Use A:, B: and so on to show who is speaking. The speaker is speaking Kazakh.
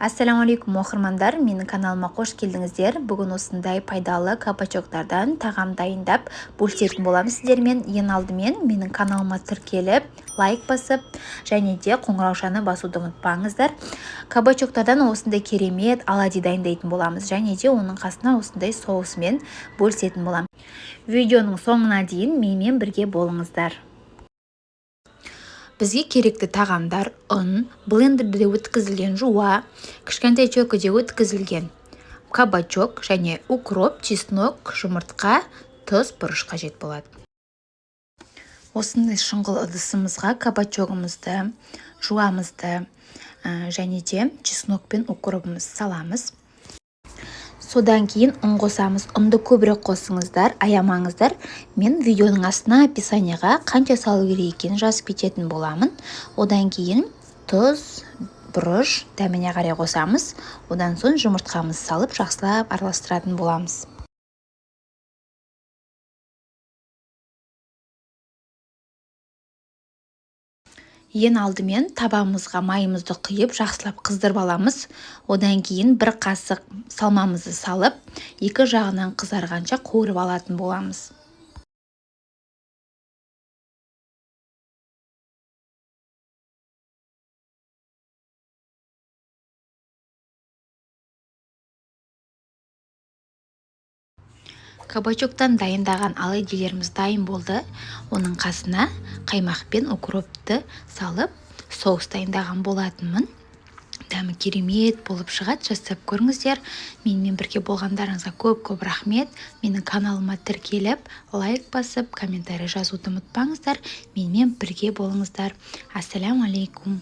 A: Ассалаумағалейкум оқырмандар, менің каналыма қош келдіңіздер. Бүгін осындай пайдалы кабачоктардан тағам дайындап бөлісетін боламыз сіздермен. Ең алдымен менің каналыма тіркеліп, лайк басып, және де қоңыраушаны басуды ұмытпаңыздар. Кабачоктардан осындай керемет оладьи дайындайтын боламыз, және де оның қасына осындай соусымен бөлісетін боламыз. Видеоның соңына дейін менімен бірге болыңыздар. Бізге керекті тағамдар: ұн, блендерде өткізілген жуа, кішкентай чөкіде өткізілген кабачок және укроп, чеснок, жұмыртқа, тұз, бұрыш қажет болады. Осындай шұңғыл ыдысымызға кабачогымызды, жуамызды және де чеснок пен укропымызды саламыз. Содан кейін ұн қосамыз. Ұнды көбірек қосыңыздар, аямаңыздар. Мен видеоның астына описанияға қанша салу керек екенін жазып кететін боламын. Одан кейін тұз, бұрыш, дәміне қарай қосамыз. Одан соң жұмыртқамызды салып жақсылап араластыратын боламыз. Ең алдымен табамызға майымызды құйып, жақсылап қыздырып аламыз. Одан кейін бір қасық салмамызды салып, екі жағынан қызарғанша қуырып алатын боламыз. Кабачоктан дайындаған оладьилеріміз дайын болды. Оның қасына қаймақ пен укропты салып, соус дайындаған болатынмын. Дәмі керемет болып шығады, жасап көріңіздер. Менімен бірге болғандарыңызға көп рахмет. Менің каналыма тіркеліп, лайк басып, комментарий жазуды ұмытпаңыздар. Менімен бірге болыңыздар. Ассалаумағалейкум.